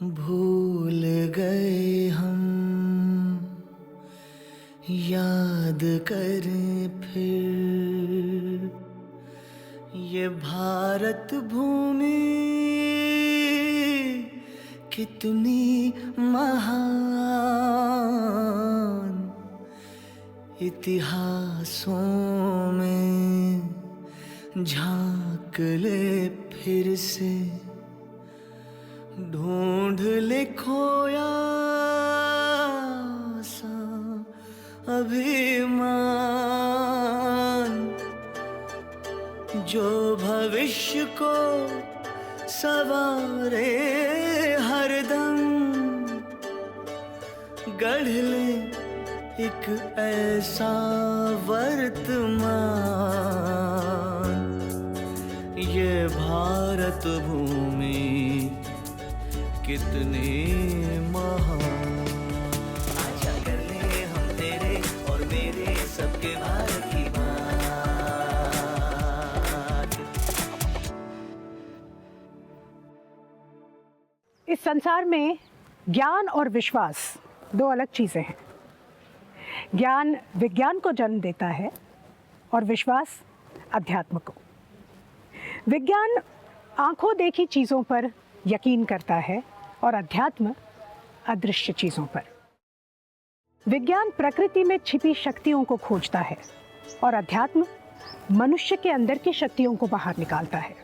भूल गए हम याद करें फिर ये भारत भूमि कितनी महान, इतिहासों में झांक ले फिर से, ढूंढ ले खोया सा अभिमान, जो भविष्य को सवारे हरदम, गढ़ ले एक ऐसा वर्तमान। ये भारत भूमि कितनी महान। आजा कर ले हम तेरे और मेरे सबके भारत की बात। इस संसार में ज्ञान और विश्वास दो अलग चीज़ें हैं। ज्ञान विज्ञान को जन्म देता है और विश्वास अध्यात्म को। विज्ञान आंखों देखी चीज़ों पर यकीन करता है और अध्यात्म अदृश्य चीज़ों पर। विज्ञान प्रकृति में छिपी शक्तियों को खोजता है और अध्यात्म मनुष्य के अंदर की शक्तियों को बाहर निकालता है।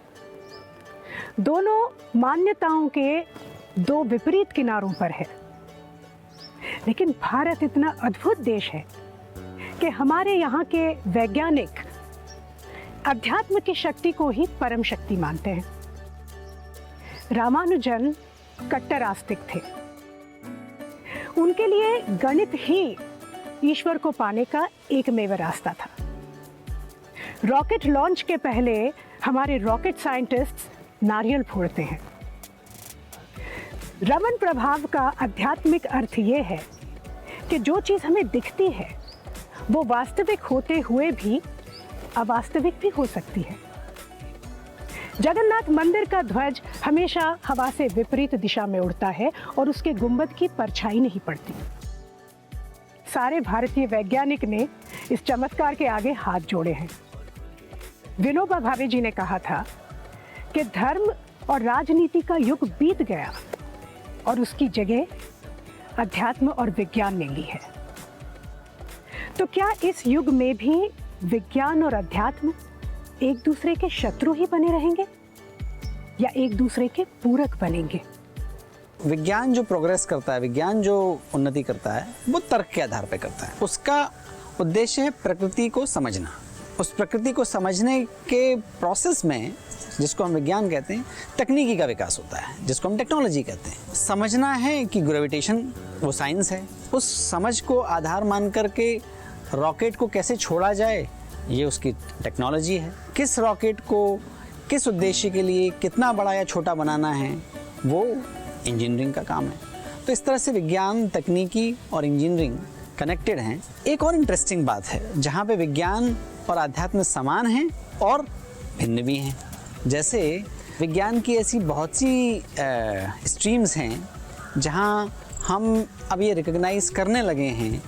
दोनों मान्यताओं के दो विपरीत किनारों पर है, लेकिन भारत इतना अद्भुत देश है कि हमारे यहाँ के वैज्ञानिक अध्यात्म की शक्ति को ही परम शक्ति मानते हैं। रामानुजन कट्टर आस्तिक थे। उनके लिए गणित ही ईश्वर को पाने का एकमेव रास्ता था। रॉकेट लॉन्च के पहले हमारे रॉकेट साइंटिस्ट्स नारियल फोड़ते हैं। रमन प्रभाव का आध्यात्मिक अर्थ ये है कि जो चीज़ हमें दिखती है वो वास्तविक होते हुए भी अवास्तविक भी हो सकती है। जगन्नाथ मंदिर का ध्वज हमेशा हवा से विपरीत दिशा में उड़ता है और उसके गुंबद की परछाई नहीं पड़ती। सारे भारतीय वैज्ञानिक ने इस चमत्कार के आगे हाथ जोड़े हैं। विनोबा भावे जी ने कहा था कि धर्म और राजनीति का युग बीत गया और उसकी जगह अध्यात्म और विज्ञान ने ली है। तो क्या इस युग में भी विज्ञान और अध्यात्म एक दूसरे के शत्रु ही बने रहेंगे या एक दूसरे के पूरक बनेंगे? विज्ञान जो प्रोग्रेस करता है, विज्ञान जो उन्नति करता है, वो तर्क के आधार पर करता है। उसका उद्देश्य है प्रकृति को समझना। उस प्रकृति को समझने के प्रोसेस में, जिसको हम विज्ञान कहते हैं, तकनीकी का विकास होता है, जिसको हम टेक्नोलॉजी कहते हैं। समझना है कि ग्रेविटेशन वो साइंस है। उस समझ को आधार मान करके रॉकेट को कैसे छोड़ा जाए, ये उसकी टेक्नोलॉजी है। किस रॉकेट को किस उद्देश्य के लिए कितना बड़ा या छोटा बनाना है, वो इंजीनियरिंग का काम है। तो इस तरह से विज्ञान, तकनीकी और इंजीनियरिंग कनेक्टेड हैं। एक और इंटरेस्टिंग बात है, जहाँ पे विज्ञान और अध्यात्म समान हैं और भिन्न भी हैं। जैसे विज्ञान की ऐसी बहुत सी स्ट्रीम्स हैं जहाँ हम अब ये रिकॉग्नाइज करने लगे हैं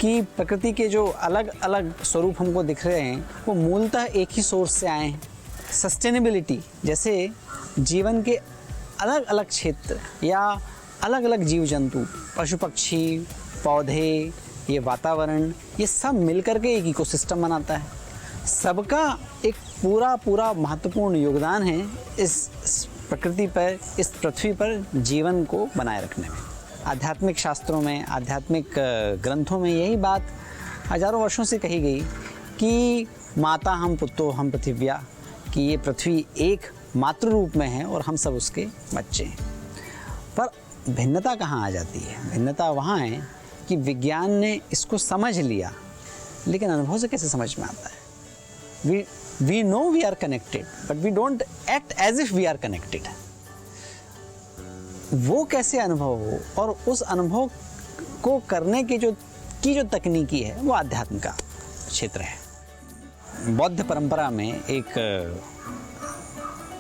कि प्रकृति के जो अलग अलग स्वरूप हमको दिख रहे हैं वो मूलतः एक ही सोर्स से आए हैं। सस्टेनेबिलिटी, जैसे जीवन के अलग अलग क्षेत्र या अलग अलग जीव जंतु, पशु पक्षी, पौधे, ये वातावरण, ये सब मिलकर के एक इकोसिस्टम बनाता है। सबका एक पूरा महत्वपूर्ण योगदान है इस प्रकृति पर, इस पृथ्वी पर जीवन को बनाए रखने में। आध्यात्मिक शास्त्रों में, आध्यात्मिक ग्रंथों में यही बात हजारों वर्षों से कही गई कि माता हम पुत्रो हम पृथिव्या, कि ये पृथ्वी एक मातृ रूप में है और हम सब उसके बच्चे हैं। पर भिन्नता कहाँ आ जाती है? भिन्नता वहाँ है कि विज्ञान ने इसको समझ लिया, लेकिन अनुभव से कैसे समझ में आता है? We know we are connected, but we don't act as if we are connected. वो कैसे अनुभव हो और उस अनुभव को करने की जो तकनीकी है वो आध्यात्म का क्षेत्र है। बौद्ध परंपरा में एक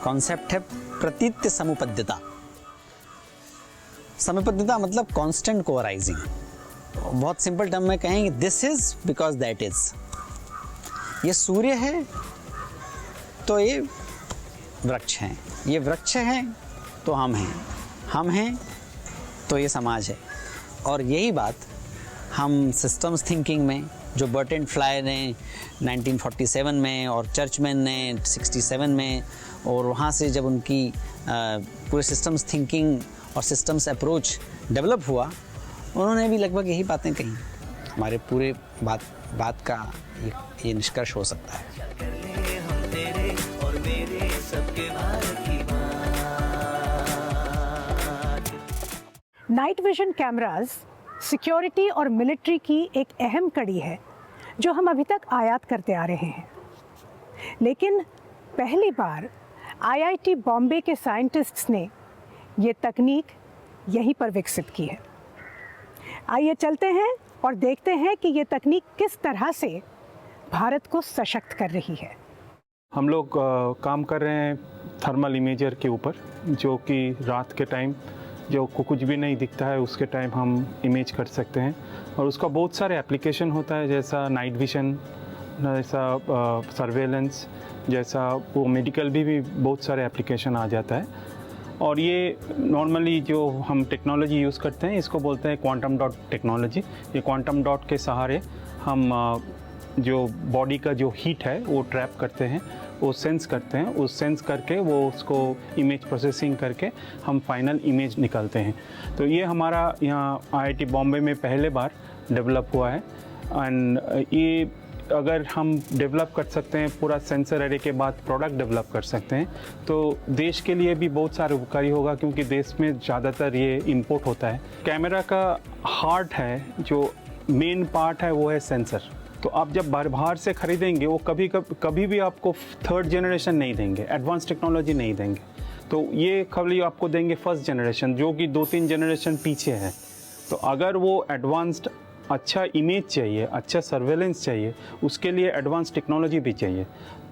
कॉन्सेप्ट है प्रतीत्य समुपद्यता। समयबद्धता मतलब कांस्टेंट कोअराइजिंग। बहुत सिंपल टर्म में कहेंगे, this is because that is. ये सूर्य है तो ये वृक्ष हैं, ये वृक्ष हैं तो हम हैं तो ये समाज है। और यही बात हम सिस्टम्स थिंकिंग में, जो बर्टन फ्लाई ने 1947 में और चर्चमैन ने 67 में, और वहाँ से जब उनकी पूरे सिस्टम्स थिंकिंग और सिस्टम्स अप्रोच डेवलप हुआ, उन्होंने भी लगभग यही बातें कही। हमारे पूरे बात का ये निष्कर्ष हो सकता है। कर ले हम तेरे और मेरे सबके भारत की बात। नाइट विजन कैमरास सिक्योरिटी और मिलिट्री की एक अहम कड़ी है जो हम अभी तक आयात करते आ रहे हैं। लेकिन पहली बार आईआईटी बॉम्बे के साइंटिस्ट्स ने ये तकनीक यहीं पर विकसित की है। आइए चलते हैं और देखते हैं कि ये तकनीक किस तरह से भारत को सशक्त कर रही है। हम लोग काम कर रहे हैं थर्मल इमेजर के ऊपर, जो कि रात के टाइम जो कुछ भी नहीं दिखता है उसके टाइम हम इमेज कर सकते हैं। और उसका बहुत सारे एप्लीकेशन होता है, जैसा नाइट विजन, जैसा सर्वेलेंस, जैसा वो मेडिकल भी बहुत सारे एप्लीकेशन आ जाता है। और ये नॉर्मली जो हम टेक्नोलॉजी यूज़ करते हैं इसको बोलते हैं क्वांटम डॉट टेक्नोलॉजी। ये क्वांटम डॉट के सहारे हम जो बॉडी का जो हीट है वो ट्रैप करते हैं, वो सेंस करते हैं, उस सेंस करके वो उसको इमेज प्रोसेसिंग करके हम फाइनल इमेज निकालते हैं। तो ये हमारा यहाँ आईआईटी बॉम्बे में पहले बार डेवलप हुआ है। एंड ये अगर हम डेवलप कर सकते हैं, पूरा सेंसर एरे के बाद प्रोडक्ट डेवलप कर सकते हैं, तो देश के लिए भी बहुत सारे उपकारी होगा, क्योंकि देश में ज़्यादातर ये इंपोर्ट होता है। कैमरा का हार्ट है, जो मेन पार्ट है वो है सेंसर। तो आप जब बाहर से खरीदेंगे वो कभी भी आपको थर्ड जनरेशन नहीं देंगे, एडवांस टेक्नोलॉजी नहीं देंगे। तो ये खाली आपको देंगे फर्स्ट जनरेशन, जो कि 2-3 जनरेशन पीछे है। तो अगर वो एडवांस्ड अच्छा इमेज चाहिए, अच्छा सर्वेलेंस चाहिए, उसके लिए एडवांस टेक्नोलॉजी भी चाहिए।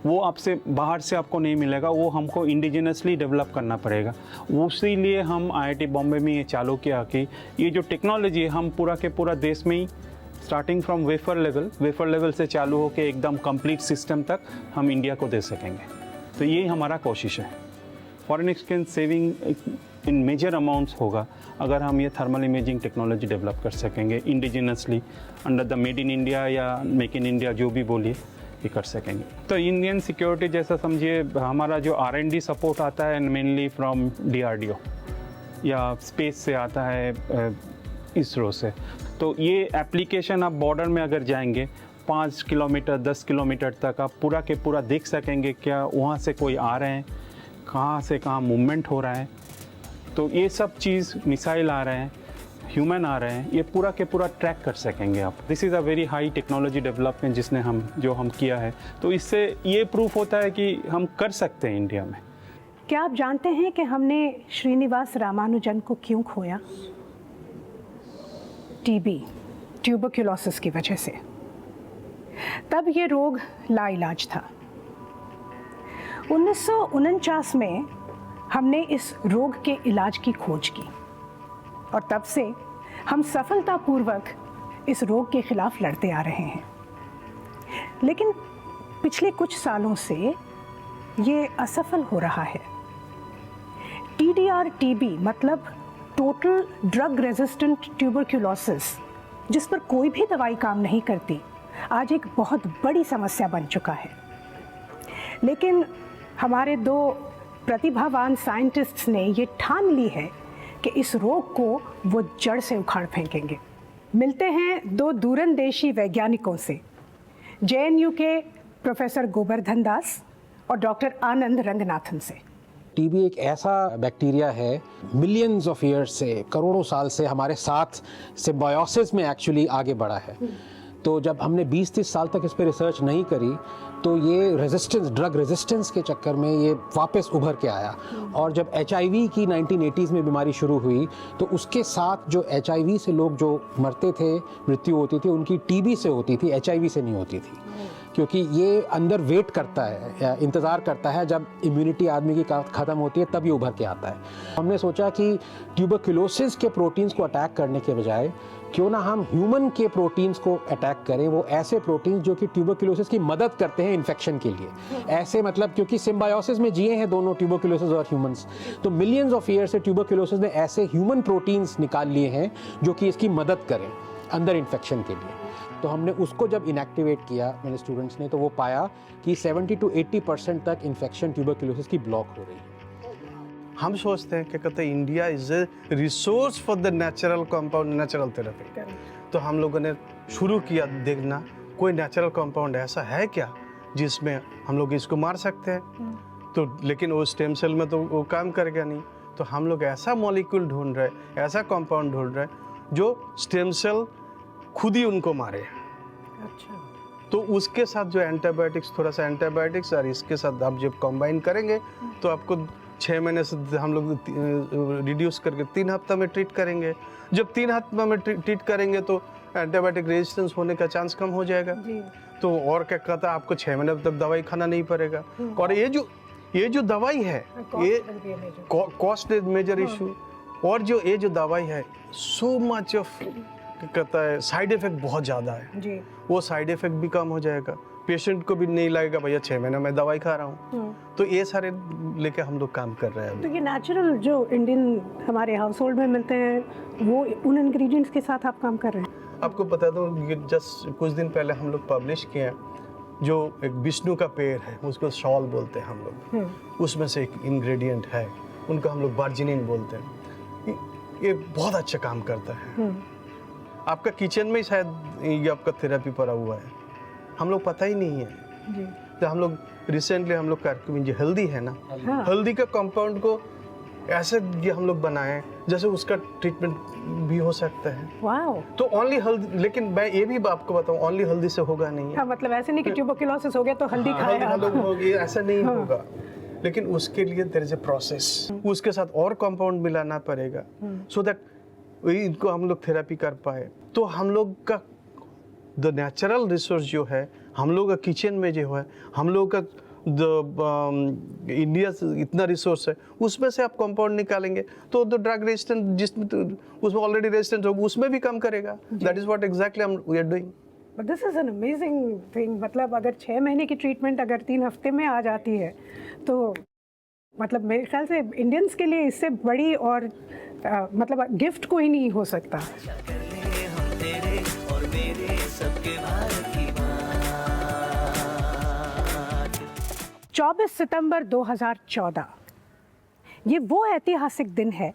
वो आपसे बाहर से आपको नहीं मिलेगा, वो हमको इंडिजिनसली डेवलप करना पड़ेगा। उसी लिए हम आईआईटी बॉम्बे में ये चालू किया कि ये जो टेक्नोलॉजी हम पूरा के पूरा देश में ही स्टार्टिंग फ्रॉम वेफर लेवल से चालू होकर एकदम कंप्लीट सिस्टम तक हम इंडिया को दे सकेंगे। तो यही हमारा कोशिश है। Foreign exchange saving in major amounts होगा अगर हम ये थर्मल इमेजिंग टेक्नोलॉजी डेवलप कर सकेंगे indigenously, under the made in India या मेक इन इंडिया, जो भी बोलिए, ये कर सकेंगे। तो इंडियन सिक्योरिटी जैसा समझिए, हमारा जो R&D सपोर्ट आता है मेनली फ्रॉम DRDO या स्पेस से आता है, इसरो से। तो ये एप्लीकेशन आप बॉर्डर में अगर जाएंगे 5 किलोमीटर 10 किलोमीटर तक आप पूरा के पूरा देख सकेंगे क्या वहाँ से कोई आ रहे हैं, कहाँ से कहाँ मूवमेंट हो रहा है। तो ये सब चीज़, मिसाइल आ रहे हैं, ह्यूमन आ रहे हैं, ये पूरा के पूरा ट्रैक कर सकेंगे आप। This is a very high technology development जिसने हम किया है। तो इससे ये प्रूफ होता है कि हम कर सकते हैं इंडिया में। क्या आप जानते हैं कि हमने श्रीनिवास रामानुजन को क्यों खोया? टीबी, ट्यूबरक्यूलोसिस की वजह से। तब ये रोग लाइलाज था। 1949 में हमने इस रोग के इलाज की खोज की और तब से हम सफलतापूर्वक इस रोग के खिलाफ लड़ते आ रहे हैं। लेकिन पिछले कुछ सालों से ये असफल हो रहा है। TDR-TB मतलब टोटल ड्रग रेजिस्टेंट ट्यूबरक्यूलोसिस, जिस पर कोई भी दवाई काम नहीं करती, आज एक बहुत बड़ी समस्या बन चुका है। लेकिन हमारे 2 प्रतिभावान साइंटिस्ट्स ने ये ठान ली है कि इस रोग को वो जड़ से उखाड़ फेंकेंगे। मिलते हैं 2 दूरंदेशी वैज्ञानिकों से, JNU के प्रोफेसर गोवर्धन दास और डॉक्टर आनंद रंगनाथन से। टीबी एक ऐसा बैक्टीरिया है, मिलियंस ऑफ ईयर्स से, करोड़ों साल से हमारे साथ सिम्बायोसिस में एक्चुअली आगे बढ़ा है। तो जब हमने 20-30 साल तक इस पर रिसर्च नहीं करी तो ये रेजिस्टेंस, ड्रग रेजिस्टेंस के चक्कर में ये वापस उभर के आया। और जब HIV की 1980s में बीमारी शुरू हुई तो उसके साथ जो HIV से लोग जो मरते थे, मृत्यु होती थी, उनकी TB से होती थी, HIV से नहीं होती थी। क्योंकि ये अंदर वेट करता है, इंतज़ार करता है जब इम्यूनिटी आदमी की ख़त्म होती है तब ये उभर के आता है। हमने सोचा कि ट्यूबरक्लोसिस के प्रोटीन्स को अटैक करने के बजाय क्यों ना हम ह्यूमन के प्रोटीन्स को अटैक करें, वो ऐसे प्रोटीन्स जो कि ट्यूबरक्लोसिस की मदद करते हैं इन्फेक्शन के लिए। ऐसे मतलब क्योंकि सिम्बायोसिस में जिए हैं दोनों, ट्यूबरक्लोसिस और ह्यूमंस, तो मिलियंस ऑफ ईयर से ट्यूबरक्लोसिस ने ऐसे ह्यूमन प्रोटीन्स निकाल लिए हैं जो कि इसकी मदद करें अंदर इन्फेक्शन के लिए। तो हमने उसको जब इनएक्टिवेट किया मेरे स्टूडेंट्स ने, तो वो पाया कि 70 to 80% तक इन्फेक्शन ट्यूबरक्लोसिस की ब्लॉक हो रही है। हम सोचते हैं कि कहते हैं India is a resource for the natural compound, natural therapy. तो हम लोगों ने शुरू किया देखना कोई नेचुरल कंपाउंड ऐसा है क्या जिसमें हम लोग इसको मार सकते हैं। तो लेकिन वो स्टेम सेल में तो वो काम करेगा नहीं, तो हम लोग ऐसा मॉलिक्यूल ढूंढ रहे, ऐसा कंपाउंड ढूंढ रहे जो स्टेम सेल खुद ही उनको मारे। अच्छा। तो उसके साथ जो एंटीबायोटिक्स, थोड़ा सा एंटीबायोटिक्स और इसके साथ आप जब कंबाइन करेंगे तो आपको 6 महीने से हम लोग रिड्यूस करके 3 हफ्ता में ट्रीट करेंगे। जब 3 हफ्ता में ट्रीट करेंगे तो एंटीबायोटिक रेजिस्टेंस होने का चांस कम हो जाएगा। तो और क्या कहता है, आपको 6 महीने तक दवाई खाना नहीं पड़ेगा। और ये जो दवाई है, ये कॉस्ट इज मेजर इशू। और ये जो दवाई है, सो मच ऑफ कहता है साइड इफेक्ट बहुत ज़्यादा है जी। वो साइड इफेक्ट भी कम हो जाएगा, पेशेंट को भी नहीं लगेगा भैया 6 महीने में दवाई खा रहा हूँ। तो ये सारे लेके हम लोग काम कर रहे हैं। तो ये नेचुरल जो इंडियन हमारे हाउस होल्ड में मिलते हैं, वो उन इंग्रेडिएंट्स के साथ आप काम कर रहे हैं। आपको बता दो, ये जस्ट कुछ दिन पहले हम लोग पब्लिश किए हैं, जो एक विष्णु का पेड़ है, उसको शॉल बोलते हैं हम लोग, उसमें से एक इंग्रेडिएंट है, उनको हम लोग बार्जिनिन बोलते हैं। ये बहुत अच्छा काम करता है। आपका किचन में शायद ये आपका थेरेपी पड़ा हुआ है, हम लोग पता ही नहीं है जी। तो हम लोग रिसेंटली हम लोग करक्यूमिन जो हल्दी है ना, हल्दी का कंपाउंड को ऐसे ये हम लोग बनाए जैसे उसका ट्रीटमेंट भी हो सकता है। वाओ। तो ओनली हल्दी, लेकिन मैं ये भी आपको बताऊं, ओनली हल्दी से होगा नहीं। हाँ, मतलब ऐसे नहीं कि ट्यूबरक्लोसिस हो गया तो हल्दी खाया होगी, ऐसा नहीं होगा। लेकिन उसके लिए देयर इज अ प्रोसेस, उसके साथ और कंपाउंड मिलाना पड़ेगा सो दैट इनको हम लोग थेरेपी कर पाए। तो हम लोग का द नेचुरल रिसोर्स जो है, हम लोग का किचन में जो है, हम लोग का इंडिया इतना रिसोर्स है, उसमें से आप कंपाउंड निकालेंगे तो ड्रग रेजिस्टेंट जिसमें उसमें ऑलरेडी रेजिस्टेंट होगा उसमें भी कम करेगा। That is what exactly we are doing. But this is an amazing thing. मतलब अगर 6 महीने की ट्रीटमेंट अगर 3 हफ्ते में आ जाती है तो मतलब मेरे ख्याल से इंडियंस के लिए इससे बड़ी और मतलब गिफ्ट कोई नहीं हो सकता। 24 सितंबर 2014 ये वो ऐतिहासिक दिन है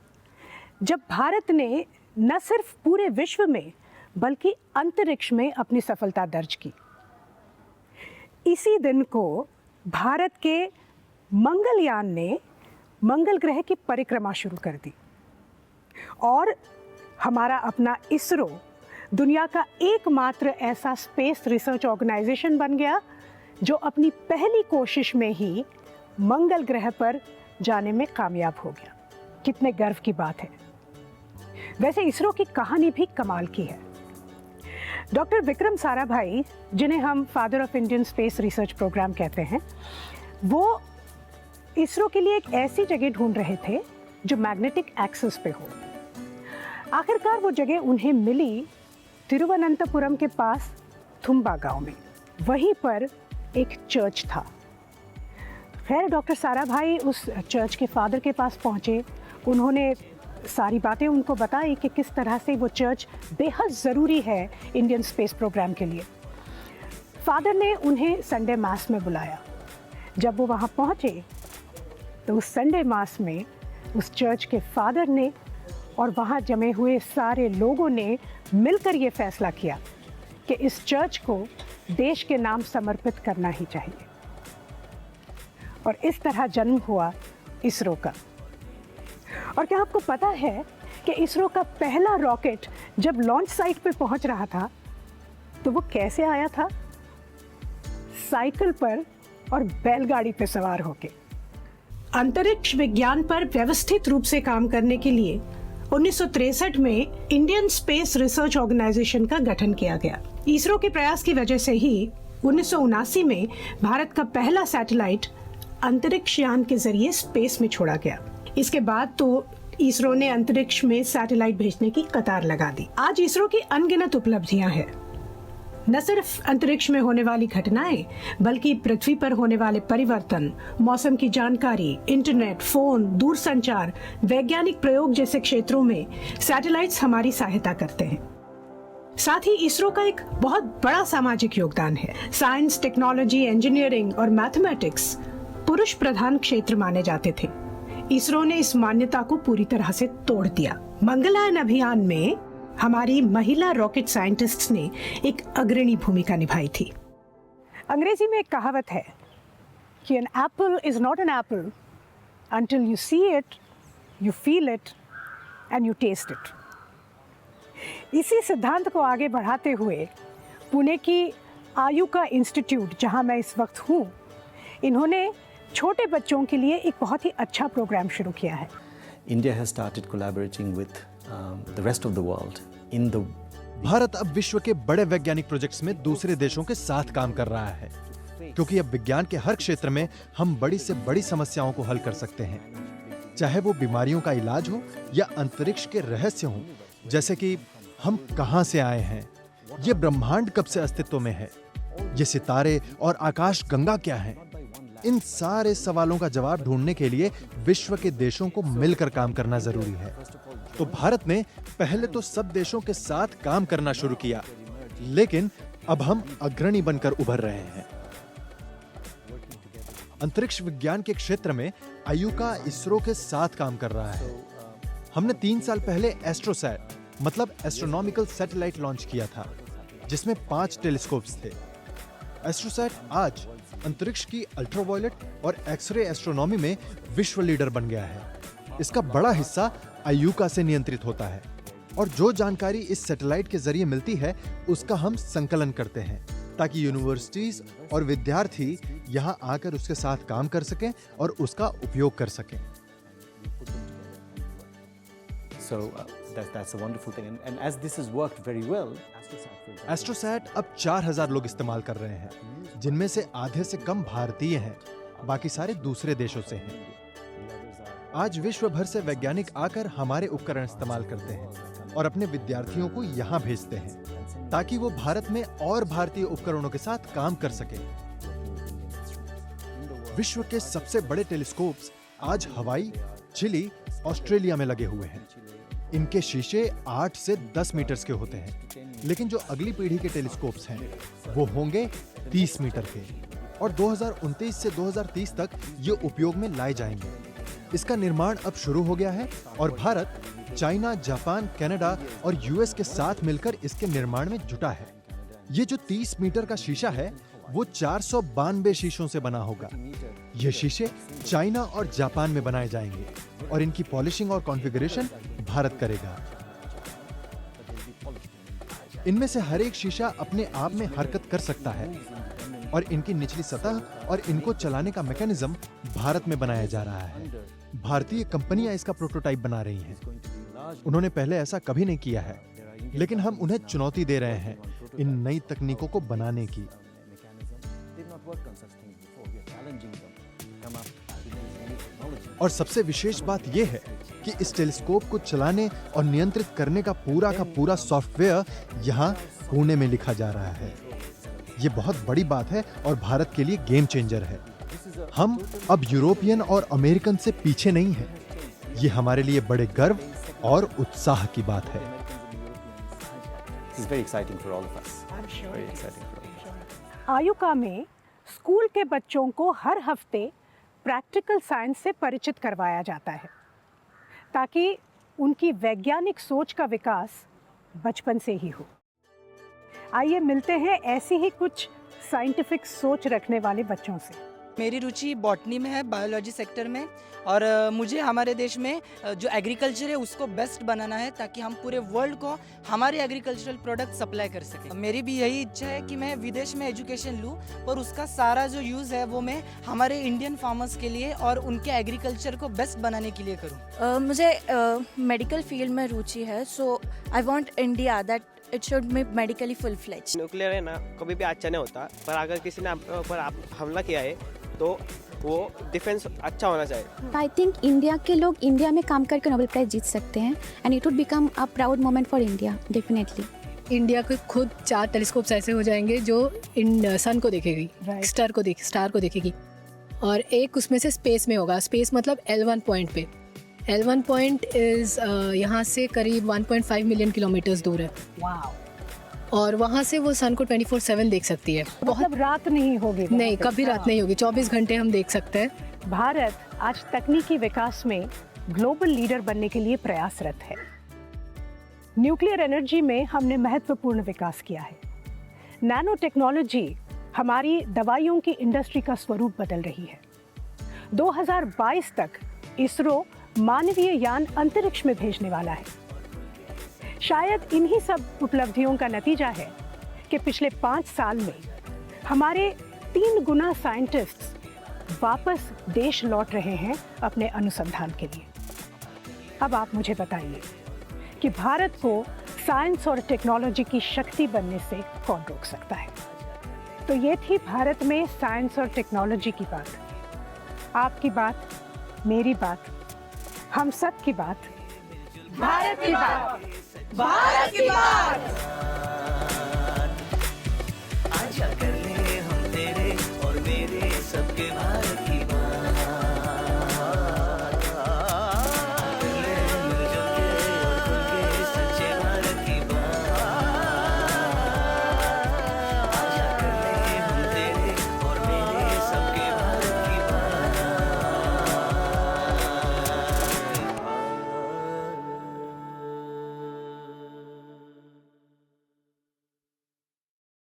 जब भारत ने न सिर्फ पूरे विश्व में बल्कि अंतरिक्ष में अपनी सफलता दर्ज की। इसी दिन को भारत के मंगलयान ने मंगल ग्रह की परिक्रमा शुरू कर दी और हमारा अपना इसरो दुनिया का एकमात्र ऐसा स्पेस रिसर्च ऑर्गेनाइजेशन बन गया जो अपनी पहली कोशिश में ही मंगल ग्रह पर जाने में कामयाब हो गया। कितने गर्व की बात है। वैसे इसरो की कहानी भी कमाल की है। डॉक्टर विक्रम साराभाई, जिन्हें हम father of Indian space research programme कहते हैं, वो इसरो के लिए एक ऐसी जगह ढूंढ रहे थे जो मैग्नेटिक एक्सिस पे हो। आखिरकार वो जगह उन्हें मिली तिरुवनंतपुरम के पास थुम्बा गांव में। वहीं पर एक चर्च था। खैर, डॉक्टर साराभाई उस चर्च के फादर के पास पहुंचे। उन्होंने सारी बातें उनको बताई कि किस तरह से वो चर्च बेहद ज़रूरी है इंडियन स्पेस प्रोग्राम के लिए। फादर ने उन्हें संडे मास में बुलाया। जब वो वहाँ पहुँचे तो उस संडे मास में उस चर्च के फादर ने और वहाँ जमे हुए सारे लोगों ने मिलकर ये फैसला किया कि इस चर्च को देश के नाम समर्पित करना ही चाहिए। और इस तरह जन्म हुआ इसरो का। और क्या आपको पता है कि इसरो का पहला रॉकेट जब लॉन्च साइट पे पहुंच रहा था तो वो कैसे आया था? साइकिल पर और बैलगाड़ी पे सवार होके। अंतरिक्ष विज्ञान पर व्यवस्थित रूप से काम करने के लिए 1963 में इंडियन स्पेस रिसर्च ऑर्गेनाइजेशन का गठन किया गया। इसरो के प्रयास की वजह से ही 1979 में भारत का पहला सैटेलाइट अंतरिक्ष यान के जरिए स्पेस में छोड़ा गया। इसके बाद तो इसरो ने अंतरिक्ष में सैटेलाइट भेजने की कतार लगा दी। आज इसरो की अनगिनत उपलब्धियां हैं। न सिर्फ अंतरिक्ष में होने वाली घटनाएं, बल्कि पृथ्वी पर होने वाले परिवर्तन, मौसम की जानकारी, इंटरनेट, फोन, दूरसंचार, वैज्ञानिक प्रयोग जैसे क्षेत्रों में सैटेलाइट्स हमारी सहायता करते हैं। साथ ही इसरो का एक बहुत बड़ा सामाजिक योगदान है। साइंस, टेक्नोलॉजी, इंजीनियरिंग और मैथमेटिक्स पुरुष प्रधान क्षेत्र माने जाते थे। इसरो ने इस मान्यता को पूरी तरह से तोड़ दिया। मंगलयान अभियान में हमारी महिला रॉकेट साइंटिस्ट्स ने एक अग्रणी भूमिका निभाई थी। अंग्रेजी में एक कहावत है कि an apple is not an apple until you see it, you feel it and you taste it. इसी सिद्धांत को आगे बढ़ाते हुए पुणे की आयुका इंस्टीट्यूट, जहां मैं इस वक्त हूं, इन्होंने छोटे बच्चों के लिए एक बहुत ही अच्छा प्रोग्राम शुरू किया है। India has started collaborating with the rest of the world in the Bharat अब विश्व के बड़े वैज्ञानिक प्रोजेक्ट्स में दूसरे देशों के साथ काम कर रहा है, क्योंकि अब विज्ञान के हर क्षेत्र में हम बड़ी से बड़ी समस्याओं को हल कर सकते हैं, चाहे वो बीमारियों का इलाज हो या अंतरिक्ष के रहस्य हो, जैसे कि हम कहां से आए हैं, ये ब्रह्मांड कब से अस्तित्व में है, ये सितारे और आकाश गंगा क्या हैं। इन सारे सवालों का जवाब ढूंढने के लिए विश्व के देशों को मिलकर काम करना जरूरी है। तो भारत ने पहले तो सब देशों के साथ काम करना शुरू किया, लेकिन अब हम अग्रणी बनकर उभर रहे हैं। अंतरिक्ष विज्ञान के क्षेत्र में आयुका इसरो के साथ काम कर रहा है। हमने 3 साल पहले एस्ट्रोसैट मतलब एस्ट्रोनॉमिकल सैटेलाइट लॉन्च किया था, जिसमें 5 टेलीस्कोप्स थे। एस्ट्रोसैट आज अंतरिक्ष की अल्ट्रावायलेट और एक्सरे एस्ट्रोनॉमी में विश्व लीडर बन गया है। इसका बड़ा हिस्सा आयुका से नियंत्रित होता है और जो जानकारी इस सैटेलाइट के जरिए मिलती है उसका हम संकलन करते हैं, ताकि यूनिवर्सिटीज और विद्यार्थी यहां आकर उसके साथ काम कर सकें और उसका उपयोग कर सकें। so that's a wonderful thing and as this has worked very well, AstroSat अब 4000 लोग इस्तेमाल कर रहे हैं, जिनमें से आधे से कम भारतीय हैं, बाकी सारे दूसरे देशों से हैं। आज विश्व भर से वैज्ञानिक आकर हमारे उपकरण इस्तेमाल करते हैं और अपने विद्यार्थियों को यहाँ भेजते हैं, ताकि वो भारत में और भारतीय उपकरणों के साथ काम कर सकें। विश्व के सबसे बड़े टेलीस्कोप्स आज हवाई, चिली, ऑस्ट्रेलिया में लगे हुए हैं। इनके शीशे 8 से 10 मीटर्स के होते हैं, लेकिन जो अगली पीढ़ी के टेलीस्कोप्स हैं वो होंगे 30 मीटर के और 2029 से 2030 तक ये उपयोग में लाए जाएंगे। इसका निर्माण अब शुरू हो गया है और भारत चाइना, जापान, कनाडा और यूएस के साथ मिलकर इसके निर्माण में जुटा है। ये जो 30 मीटर का शीशा है वो 492 शीशों से बना होगा। ये शीशे चाइना और जापान में बनाए जाएंगे और इनकी पॉलिशिंग और कॉन्फ़िगरेशन भारत करेगा। इनमें से हर एक शीशा अपने आप में हरकत कर सकता है और इनकी निचली सतह और इनको चलाने का मैकेनिज्म भारत में बनाया जा रहा है। भारतीय कंपनियां इसका प्रोटोटाइप बना रही हैं। उन्होंने पहले ऐसा कभी नहीं किया है, लेकिन हम उन्हें चुनौती दे रहे हैं इन नई तकनीकों को बनाने की। और सबसे विशेष बात यह है कि इस टेलीस्कोप को चलाने और नियंत्रित करने का पूरा सॉफ्टवेयर यहाँ पुणे में लिखा जा रहा है। ये बहुत बड़ी बात है और भारत के लिए गेम चेंजर है। हम अब यूरोपियन और अमेरिकन से पीछे नहीं हैं। ये हमारे लिए बड़े गर्व और उत्साह की बात है। आयुका में स्कूल के बच्चों को हर हफ्ते प्रैक्टिकल साइंस से परिचित करवाया जाता है, ताकि उनकी वैज्ञानिक सोच का विकास बचपन से ही हो। आइए मिलते हैं ऐसी ही कुछ साइंटिफिक सोच रखने वाले बच्चों से। मेरी रुचि बॉटनी में है, बायोलॉजी सेक्टर में, और मुझे हमारे देश में जो एग्रीकल्चर है उसको बेस्ट बनाना है, ताकि हम पूरे वर्ल्ड को हमारे एग्रीकल्चरल प्रोडक्ट सप्लाई कर सकें। मेरी भी यही इच्छा है कि मैं विदेश में एजुकेशन लूँ, पर उसका सारा जो यूज़ है वो मैं हमारे इंडियन फार्मर्स के लिए और उनके एग्रीकल्चर को बेस्ट बनाने के लिए करूँ। मुझे मेडिकल फील्ड में रुचि है, so I want India that It should be medically full-fledged. Nuclear है ना कभी भी अच्छा नहीं होता, पर अगर किसी ने आपके ऊपर हमला किया है तो वो डिफेंस अच्छा होना चाहिए। I think इंडिया के लोग इंडिया में काम करके नोबेल प्राइज जीत सकते हैं and it would become a proud moment for India, definitely. India के खुद 4 टेलीस्कोप्स ऐसे हो जाएंगे जो इन सन को देखेगी, स्टार को देखेगी, और एक उसमें से स्पेस में होगा। स्पेस मतलब L1 पॉइंट पे। L1 पॉइंट इज़ यहाँ से करीब 1.5 मिलियन किलोमीटर्स दूर है। वाओ। और वहाँ से वो सन को 24/7 देख सकती है। मतलब रात नहीं होगी? नहीं, कभी रात नहीं होगी, 24 घंटे हम देख सकते हैं। भारत आज तकनीकी विकास में ग्लोबल लीडर बनने के लिए प्रयासरत है। न्यूक्लियर एनर्जी में हमने महत्वपूर्ण विकास किया है। नैनो टेक्नोलॉजी हमारी दवाइयों की इंडस्ट्री का स्वरूप बदल रही है। 2022 तक इसरो मानवीय यान अंतरिक्ष में भेजने वाला है। शायद इन्हीं सब उपलब्धियों का नतीजा है कि पिछले 5 साल में हमारे 3 गुना साइंटिस्ट्स वापस देश लौट रहे हैं अपने अनुसंधान के लिए। अब आप मुझे बताइए कि भारत को साइंस और टेक्नोलॉजी की शक्ति बनने से कौन रोक सकता है? तो ये थी भारत में साइंस और टेक्नोलॉजी की बात। आपकी बात, मेरी बात, हम सब की बात, भारत की बात, भारत की बात। आजा कर ले हम तेरे और मेरे सबके भारत